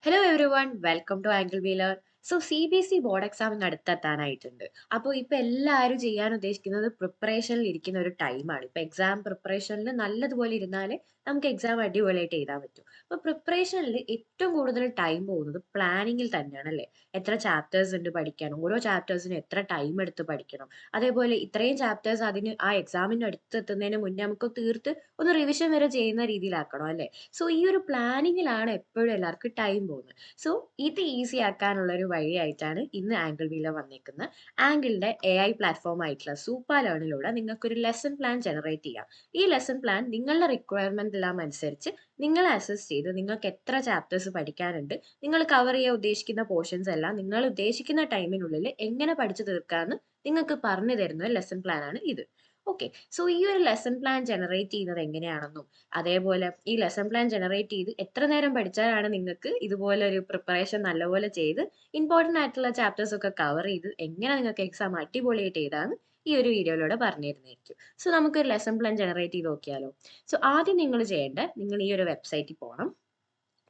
Hello everyone welcome to angle wheeler. So CBSE board എക്സാമിന് അടുത്തെത്താനായിട്ടുണ്ട്. അപ്പോൾ ഇപ്പൊ എല്ലാവരും ചെയ്യാൻ ഉദ്ദേശിക്കുന്നത് പ്രിപ്പറേഷനിൽ ഇരിക്കുന്ന ഒരു ടൈമാണ്. ഇപ്പൊ എക്സാം പ്രിപ്പറേഷനിൽ നല്ലതുപോലെ ഇരുന്നാലേ നമുക്ക് എക്സാം അടിപൊളിയായിട്ട് എഴുതാൻ പറ്റും. അപ്പൊ പ്രിപ്പറേഷനിൽ ഏറ്റവും കൂടുതൽ ടൈം പോകുന്നത് പ്ലാനിങ്ങിൽ തന്നെയാണ് അല്ലേ? എത്ര ചാപ്റ്റേഴ്സ് ഉണ്ട് പഠിക്കാൻ, ഓരോ ചാപ്റ്റേഴ്സിനും എത്ര ടൈം എടുത്ത് പഠിക്കണം, അതേപോലെ ഇത്രയും ചാപ്റ്റേഴ്സ് അതിന് ആ എക്സാമിന് അടുത്തെത്തുന്നതിന് മുന്നേ നമുക്ക് തീർത്ത് ഒന്ന് റിവിഷൻ വരെ ചെയ്യുന്ന രീതിയിലാക്കണം അല്ലേ? സോ ഈ ഒരു പ്ലാനിങ്ങിലാണ് എപ്പോഴും എല്ലാവർക്കും ടൈം പോകുന്നത്. സോ ഇത് ഈസി ആക്കാനുള്ള ഒരു വഴിയായിട്ടാണ് ഇന്ന് ആംഗിൾ വീലർ വന്നേക്കുന്നത്. ആംഗിളിന്റെ AI പ്ലാറ്റ്ഫോം ആയിട്ടുള്ള സൂപ്പർ ലേണിലൂടെ നിങ്ങൾക്ക് ഒരു ലെസൺ പ്ലാൻ ജനറേറ്റ് ചെയ്യാം. ഈ ലെസൺ പ്ലാൻ നിങ്ങളുടെ റിക്വയർമെന്റ് എല്ലാം അനുസരിച്ച് നിങ്ങളെ അസസ് ചെയ്ത് നിങ്ങൾക്ക് എത്ര ചാപ്റ്റേഴ്സ് പഠിക്കാനുണ്ട്, നിങ്ങൾ കവർ ചെയ്യാൻ ഉദ്ദേശിക്കുന്ന പോർഷൻസ് എല്ലാം നിങ്ങൾ ഉദ്ദേശിക്കുന്ന ടൈമിനുള്ളിൽ എങ്ങനെ പഠിച്ചു തീർക്കാമെന്ന് നിങ്ങൾക്ക് പറഞ്ഞു തരുന്ന ലെസൺ പ്ലാൻ ആണ് ഇത്. ഓക്കെ. സോ ഈ ഒരു ലെസൺ പ്ലാൻ ജനറേറ്റ് ചെയ്യുന്നത് എങ്ങനെയാണെന്നും, അതേപോലെ ഈ ലെസൺ പ്ലാൻ ജനറേറ്റ് ചെയ്ത് എത്ര നേരം പഠിച്ചാലാണ് നിങ്ങൾക്ക് ഇതുപോലെ ഒരു പ്രിപ്പറേഷൻ നല്ലപോലെ ചെയ്ത് ഇമ്പോർട്ടന്റ് ആയിട്ടുള്ള ചാപ്റ്റേഴ്സ് ഒക്കെ കവർ ചെയ്ത് എങ്ങനെ നിങ്ങൾക്ക് എക്സാം അടിപൊളിയായിട്ട് ചെയ്താന്ന് ഈ ഒരു വീഡിയോയിലൂടെ പറഞ്ഞു തരുന്നതായിരിക്കും. സോ നമുക്കൊരു ലെസൺ പ്ലാൻ ജനറേറ്റ് ചെയ്ത് നോക്കിയാലോ? സോ ആദ്യം നിങ്ങൾ ചെയ്യേണ്ടത്, നിങ്ങൾ ഈ ഒരു വെബ്സൈറ്റിൽ പോകണം.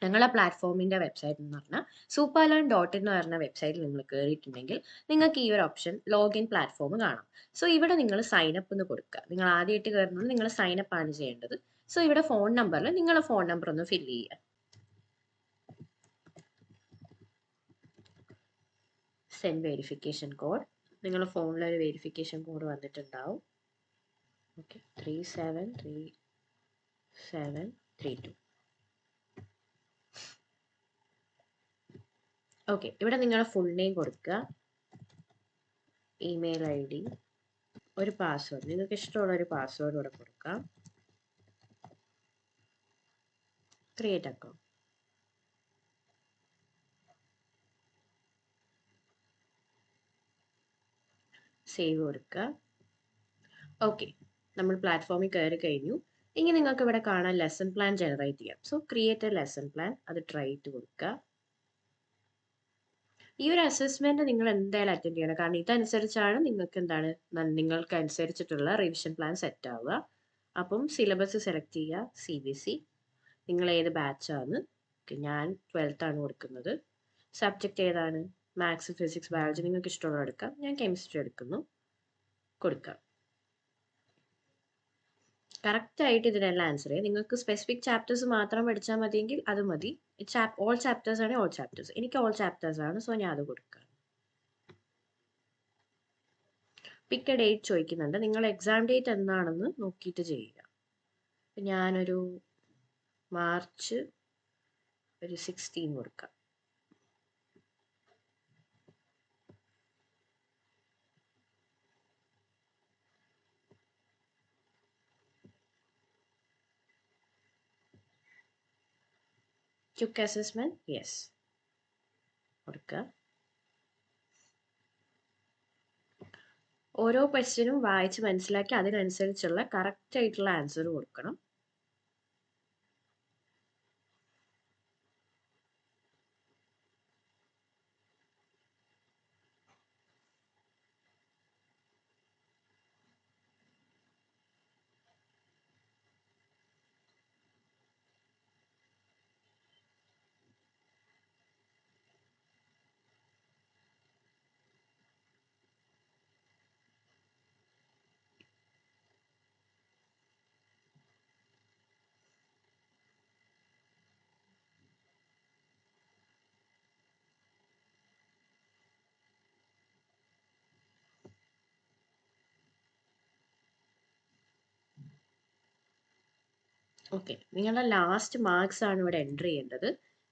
ഞങ്ങളെ പ്ലാറ്റ്ഫോമിന്റെ വെബ്സൈറ്റ് എന്ന് പറഞ്ഞാൽ superlearn.in എന്ന് പറഞ്ഞ വെബ്സൈറ്റിൽ നിങ്ങൾ കയറിയിട്ടുണ്ടെങ്കിൽ നിങ്ങൾക്ക് ഈ ഒരു ഓപ്ഷൻ ലോഗിൻ പ്ലാറ്റ്ഫോം കാണാം. സോ ഇവിടെ നിങ്ങൾ സൈൻ അപ്പ് എന്ന് കൊടുക്കുക. നിങ്ങൾ ആദ്യമായിട്ട് കയറുന്നത് നിങ്ങൾ സൈൻ അപ്പ് ആണ് ചെയ്യേണ്ടത്. സോ ഇവിടെ ഫോൺ നമ്പറിൽ നിങ്ങളുടെ ഫോൺ നമ്പർ ഒന്ന് ഫില്ല് ചെയ്യുക. Send verification code. നിങ്ങളുടെ ഫോണിൽ ഒരു വെരിഫിക്കേഷൻ കോഡ് വന്നിട്ടുണ്ടാവും. ഓക്കെ, 373732. ഓക്കെ, ഇവിടെ നിങ്ങളുടെ ഫുൾ നെയിം കൊടുക്കുക, ഇമെയിൽ ID, ഒരു പാസ്വേഡ്, നിങ്ങൾക്ക് ഇഷ്ടമുള്ള ഒരു പാസ്വേഡ് ഇവിടെ കൊടുക്കാം. Create account. സേവ് കൊടുക്കുക. ഓക്കെ, നമ്മൾ പ്ലാറ്റ്ഫോമിൽ കയറി കഴിഞ്ഞു. ഇനി നിങ്ങൾക്ക് ഇവിടെ കാണാൻ ലെസൺ പ്ലാൻ ജനറേറ്റ് ചെയ്യാം. So create A lesson plan, അത് ട്രൈ ചെയ്ത് കൊടുക്കുക. ഈ ഒരു അസസ്മെന്റ് നിങ്ങൾ എന്തായാലും അറ്റൻഡ് ചെയ്യണം. കാരണം ഇതനുസരിച്ചാണ് നിങ്ങൾക്ക് എന്താണ് നിങ്ങൾക്ക് അനുസരിച്ചിട്ടുള്ള റിവിഷൻ പ്ലാൻ സെറ്റ് ആവുക. അപ്പം സിലബസ് സെലക്ട് ചെയ്യുക. CBSE, നിങ്ങൾ ഏത് ബാച്ചാണ്? ഞാൻ 12th ആണ് കൊടുക്കുന്നത്. സബ്ജക്റ്റ് ഏതാണ്? മാത്സ്, ഫിസിക്സ്, ബയോളജി, നിങ്ങൾക്ക് ഇഷ്ടമുള്ളത് എടുക്കാം. ഞാൻ കെമിസ്ട്രി എടുക്കുന്നു. കൊടുക്കാം. കറക്റ്റ് ആയിട്ട് ഇതിനെല്ലാം ആൻസർ ചെയ്യാം. നിങ്ങൾക്ക് സ്പെസിഫിക് ചാപ്റ്റേഴ്സ് മാത്രം പഠിച്ചാൽ മതിയെങ്കിൽ അത് മതി. ഓൾ ചാപ്റ്റേഴ്സ് ആണെങ്കിൽ ഓൾ ചാപ്റ്റേഴ്സ്. എനിക്ക് ഓൾ ചാപ്റ്റേഴ്സ് ആണ്, സോ ഞാൻ അത് കൊടുക്കാം. പിക്ക് എ ഡേറ്റ് ചോദിക്കുന്നുണ്ട്. നിങ്ങൾ എക്സാം ഡേറ്റ് എന്നാണെന്ന് നോക്കിയിട്ട് ചെയ്യുക. ഞാനൊരു മാർച്ച് 16 കൊടുക്കാം. ക്വിക്ക് അസസ്മെന്റ്, യെസ് കൊടുക്കുക. ഓരോ ക്വസ്റ്റ്യനും വായിച്ച് മനസ്സിലാക്കി അതിനനുസരിച്ചുള്ള കറക്റ്റ് ആയിട്ടുള്ള ആൻസർ കൊടുക്കണം. ഓക്കെ, നിങ്ങളുടെ ലാസ്റ്റ് മാർക്സ് ആണ് ഇവിടെ എൻ്റർ ചെയ്യേണ്ടത്.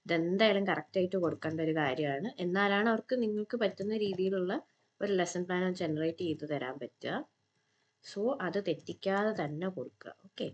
ഇതെന്തായാലും കറക്റ്റ് ആയിട്ട് കൊടുക്കേണ്ട ഒരു കാര്യമാണ്. എന്നാലാണ് അവർക്ക് നിങ്ങൾക്ക് പറ്റുന്ന രീതിയിലുള്ള ഒരു ലെസൺ പ്ലാൻ ജനറേറ്റ് ചെയ്ത് തരാൻ പറ്റുക. സോ അത് തെറ്റിക്കാതെ തന്നെ കൊടുക്കുക. ഓക്കെ.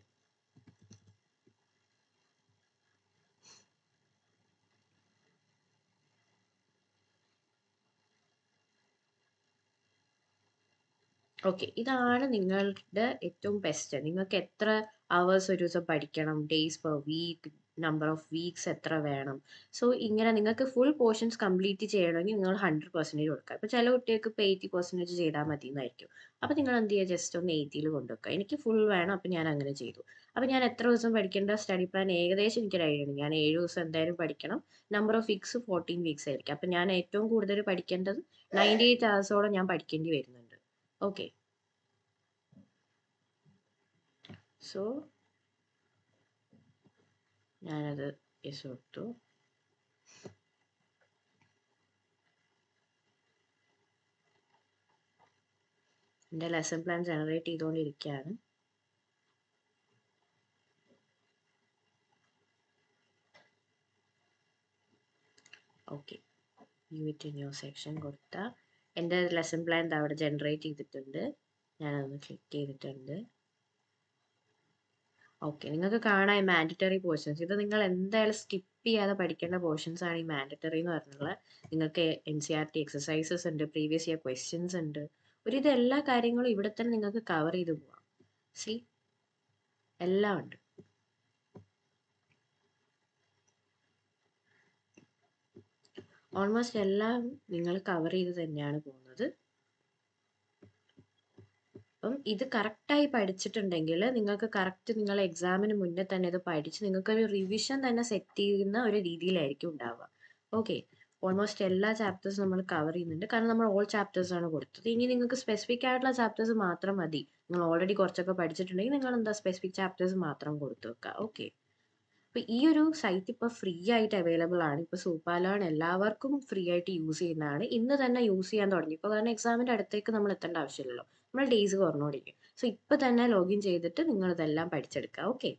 ഓക്കെ, ഇതാണ് നിങ്ങളുടെ ഏറ്റവും ബെസ്റ്റ്. നിങ്ങൾക്ക് എത്ര അവേഴ്സ് ഒരു ദിവസം പഠിക്കണം, days per week, number of weeks എത്ര വേണം. സോ ഇങ്ങനെ നിങ്ങൾക്ക് ഫുൾ പോർഷൻസ് കംപ്ലീറ്റ് ചെയ്യണമെങ്കിൽ നിങ്ങൾ 100% കൊടുക്കുക. ഇപ്പോൾ ചില കുട്ടികൾക്ക് ഇപ്പോൾ 80% ചെയ്താൽ മതി എന്നായിരിക്കും. അപ്പോൾ നിങ്ങൾ എന്ത് ചെയ്യുക, ജസ്റ്റ് ഒന്ന് 80ൽ കൊണ്ടുവെക്കുക. എനിക്ക് ഫുൾ വേണം, അപ്പോൾ ഞാൻ അങ്ങനെ ചെയ്തു. അപ്പോൾ ഞാൻ എത്ര ദിവസം പഠിക്കേണ്ട സ്റ്റഡി പ്ലാൻ ഏകദേശം എനിക്കൊരു ഐഡിയ ഉണ്ട്. ഞാൻ 7 ദിവസം എന്തായാലും പഠിക്കണം. നമ്പർ ഓഫ് വീക്സ് 14 വീക്സ് ആയിരിക്കും. അപ്പോൾ ഞാൻ ഏറ്റവും കൂടുതൽ പഠിക്കേണ്ടത് 98 hours ഞാൻ പഠിക്കേണ്ടി വരുന്നുണ്ട്. ഓക്കെ, സോ ഞാനത് യെസ് കൊടുത്തു. എൻ്റെ ലെസൺ പ്ലാൻ ജനറേറ്റ് ചെയ്തുകൊണ്ടിരിക്കുകയാണ്. Okay, view it in your section കൊടുത്താൽ എൻ്റെ ലെസൺ പ്ലാൻ അവിടെ ജനറേറ്റ് ചെയ്തിട്ടുണ്ട്. ഞാനതൊന്ന് ക്ലിക്ക് ചെയ്തിട്ടുണ്ട്. ഓക്കെ, നിങ്ങൾക്ക് കാണാം മാൻഡറ്ററി പോർഷൻസ്. ഇത് നിങ്ങൾ എന്തായാലും സ്കിപ്പ് ചെയ്യാതെ പഠിക്കേണ്ട പോർഷൻസ് ആണ് ഈ മാൻഡറ്ററി എന്ന് പറഞ്ഞുള്ളത്. നിങ്ങൾക്ക് NCERT എക്സസൈസസ് ഉണ്ട്, പ്രീവിയസ് ഇയർ ക്വസ്റ്റ്യൻസ് ഉണ്ട്. ഇത് എല്ലാ കാര്യങ്ങളും ഇവിടെ തന്നെ നിങ്ങൾക്ക് കവർ ചെയ്ത് പോവാം. സി, എല്ലാം ഉണ്ട്. ഓൾമോസ്റ്റ് എല്ലാം നിങ്ങൾ കവർ ചെയ്ത് തന്നെയാണ് പോകുന്നത്. അപ്പം ഇത് കറക്റ്റായി പഠിച്ചിട്ടുണ്ടെങ്കിൽ നിങ്ങൾക്ക് കറക്റ്റ് നിങ്ങൾ എക്സാമിന് മുന്നേ തന്നെ ഇത് പഠിച്ച് നിങ്ങൾക്കൊരു റിവിഷൻ തന്നെ സെറ്റ് ചെയ്യുന്ന ഒരു രീതിയിലായിരിക്കും ഉണ്ടാവുക. ഓക്കെ, ഓൾമോസ്റ്റ് എല്ലാ ചാപ്റ്റേഴ്സും നമ്മൾ കവർ ചെയ്യുന്നുണ്ട്, കാരണം നമ്മൾ ഓൾ ചാപ്റ്റേഴ്സ് ആണ് കൊടുത്തത്. ഇനി നിങ്ങൾക്ക് സ്പെസിഫിക് ആയിട്ടുള്ള ചാപ്റ്റേഴ്സ് മാത്രം മതി. നിങ്ങൾ ഓൾറെഡി കുറച്ചൊക്കെ പഠിച്ചിട്ടുണ്ടെങ്കിൽ നിങ്ങൾ എന്താ സ്പെസിഫിക് ചാപ്റ്റേഴ്സ് മാത്രം കൊടുത്തു വെക്കുക. ഓക്കെ, അപ്പോൾ ഈ ഒരു സൈറ്റ് ഇപ്പോൾ ഫ്രീ ആയിട്ട് അവൈലബിൾ ആണ്. ഇപ്പോൾ സൂപ്പർ ലേൺ എല്ലാവർക്കും ഫ്രീ ആയിട്ട് യൂസ് ചെയ്യുന്നതാണ്. ഇന്ന് തന്നെ യൂസ് ചെയ്യാൻ തുടങ്ങി. ഇപ്പോൾ കാരണം എക്സാമിൻ്റെ അടുത്തേക്ക് നമ്മൾ എത്തേണ്ട ആവശ്യമില്ലല്ലോ, നമ്മൾ ഡേയ്സ് കുറഞ്ഞുകൊണ്ടിരിക്കും. സോ ഇപ്പോൾ തന്നെ ലോഗിൻ ചെയ്തിട്ട് നിങ്ങൾ ഇതെല്ലാം പഠിച്ചെടുക്കുക. ഓക്കെ.